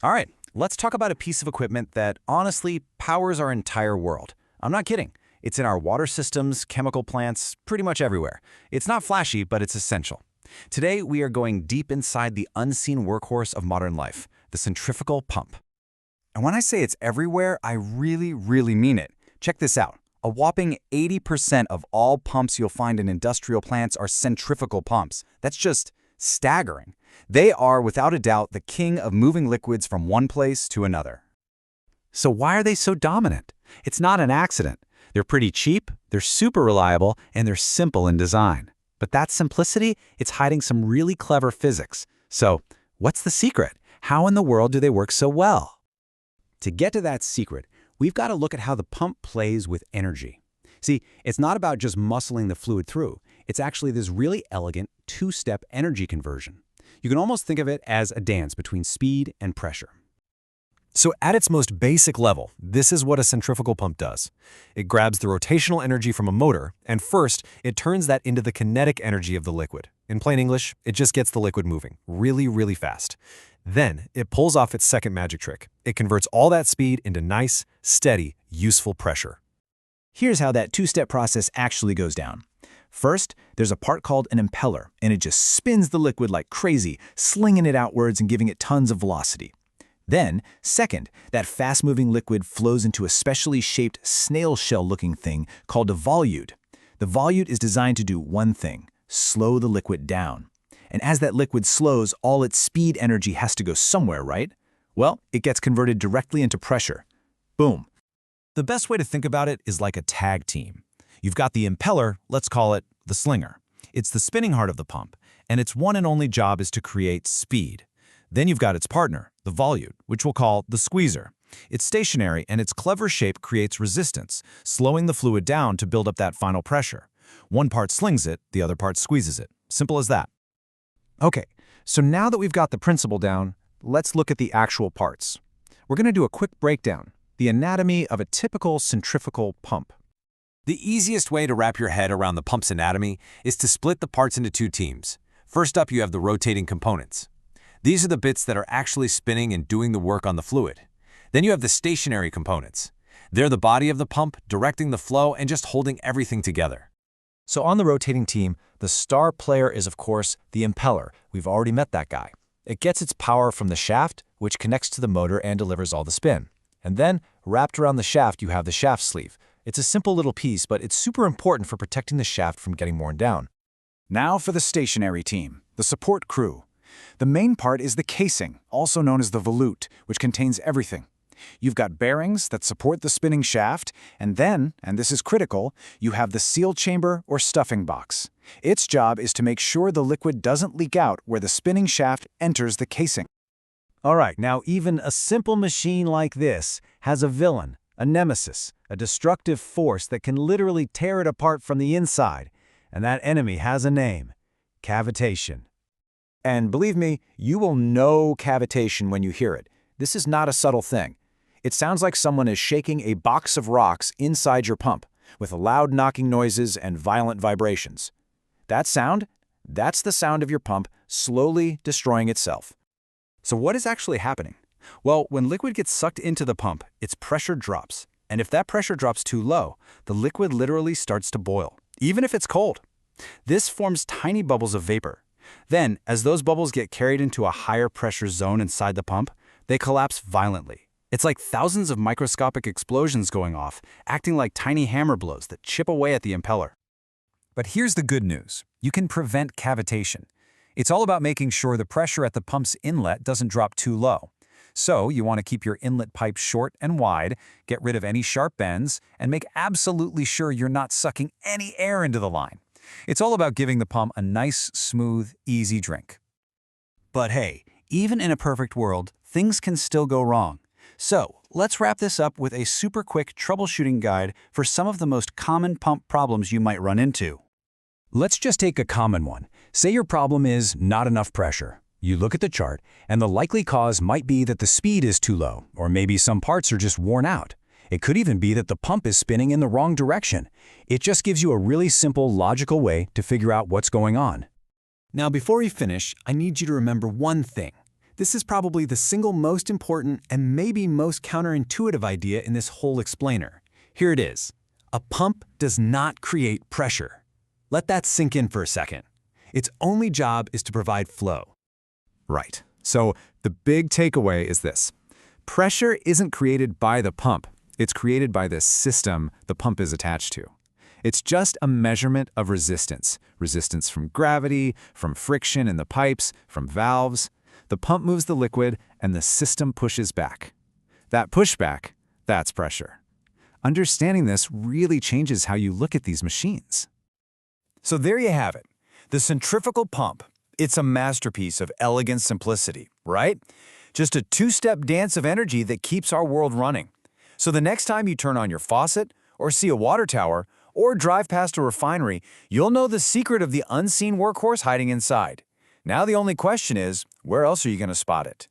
All right, let's talk about a piece of equipment that honestly powers our entire world. I'm not kidding. It's in our water systems, chemical plants, pretty much everywhere. It's not flashy, but it's essential. Today, we are going deep inside the unseen workhorse of modern life, the centrifugal pump. And when I say it's everywhere, I really mean it. Check this out. A whopping 80% of all pumps you'll find in industrial plants are centrifugal pumps. That's just staggering. They are, without a doubt, the king of moving liquids from one place to another. So why are they so dominant? It's not an accident. They're pretty cheap, they're super reliable, and they're simple in design. But that simplicity, it's hiding some really clever physics. So what's the secret? How in the world do they work so well? To get to that secret, we've got to look at how the pump plays with energy. See, it's not about just muscling the fluid through. It's actually this really elegant two-step energy conversion. You can almost think of it as a dance between speed and pressure. So at its most basic level, this is what a centrifugal pump does. It grabs the rotational energy from a motor, and first, it turns that into the kinetic energy of the liquid. In plain English, it just gets the liquid moving really fast. Then, it pulls off its second magic trick. It converts all that speed into nice, steady, useful pressure. Here's how that two-step process actually goes down. First, there's a part called an impeller, and it just spins the liquid like crazy, slinging it outwards and giving it tons of velocity. Then, second, that fast-moving liquid flows into a specially shaped snail shell-looking thing called a volute. The volute is designed to do one thing: slow the liquid down. And as that liquid slows, all its speed energy has to go somewhere, right? Well, it gets converted directly into pressure. Boom. The best way to think about it is like a tag team. You've got the impeller, let's call it the slinger. It's the spinning heart of the pump, and its one and only job is to create speed. Then you've got its partner, the volute, which we'll call the squeezer. It's stationary, and its clever shape creates resistance, slowing the fluid down to build up that final pressure. One part slings it, the other part squeezes it. Simple as that. Okay, so now that we've got the principle down, let's look at the actual parts. We're going to do a quick breakdown, the anatomy of a typical centrifugal pump. The easiest way to wrap your head around the pump's anatomy is to split the parts into two teams. First up, you have the rotating components. These are the bits that are actually spinning and doing the work on the fluid. Then you have the stationary components. They're the body of the pump, directing the flow and just holding everything together. So on the rotating team, the star player is, of course, the impeller. We've already met that guy. It gets its power from the shaft, which connects to the motor and delivers all the spin. And then, wrapped around the shaft, you have the shaft sleeve. It's a simple little piece, but it's super important for protecting the shaft from getting worn down. Now for the stationary team, the support crew. The main part is the casing, also known as the volute, which contains everything. You've got bearings that support the spinning shaft, and then, and this is critical, you have the seal chamber or stuffing box. Its job is to make sure the liquid doesn't leak out where the spinning shaft enters the casing. All right, now even a simple machine like this has a villain, a nemesis, a destructive force that can literally tear it apart from the inside. And that enemy has a name: cavitation. And believe me, you will know cavitation when you hear it. This is not a subtle thing. It sounds like someone is shaking a box of rocks inside your pump, with loud knocking noises and violent vibrations. That sound? That's the sound of your pump slowly destroying itself. So what is actually happening? Well, when liquid gets sucked into the pump, its pressure drops. And if that pressure drops too low, the liquid literally starts to boil, even if it's cold. This forms tiny bubbles of vapor. Then, as those bubbles get carried into a higher pressure zone inside the pump, they collapse violently. It's like thousands of microscopic explosions going off, acting like tiny hammer blows that chip away at the impeller. But here's the good news. You can prevent cavitation. It's all about making sure the pressure at the pump's inlet doesn't drop too low. So you want to keep your inlet pipe short and wide, get rid of any sharp bends, and make absolutely sure you're not sucking any air into the line. It's all about giving the pump a nice, smooth, easy drink. But hey, even in a perfect world, things can still go wrong. So let's wrap this up with a super quick troubleshooting guide for some of the most common pump problems you might run into. Let's just take a common one. Say your problem is not enough pressure. You look at the chart, and the likely cause might be that the speed is too low, or maybe some parts are just worn out. It could even be that the pump is spinning in the wrong direction. It just gives you a really simple, logical way to figure out what's going on. Now, before we finish, I need you to remember one thing. This is probably the single most important and maybe most counterintuitive idea in this whole explainer. Here it is. A pump does not create pressure. Let that sink in for a second. Its only job is to provide flow. Right. So the big takeaway is this. Pressure isn't created by the pump. It's created by the system the pump is attached to. It's just a measurement of resistance. Resistance from gravity, from friction in the pipes, from valves. The pump moves the liquid, and the system pushes back. That pushback, that's pressure. Understanding this really changes how you look at these machines. So there you have it. The centrifugal pump. It's a masterpiece of elegant simplicity, right? Just a two-step dance of energy that keeps our world running. So the next time you turn on your faucet, or see a water tower, or drive past a refinery, you'll know the secret of the unseen workhorse hiding inside. Now the only question is, where else are you going to spot it?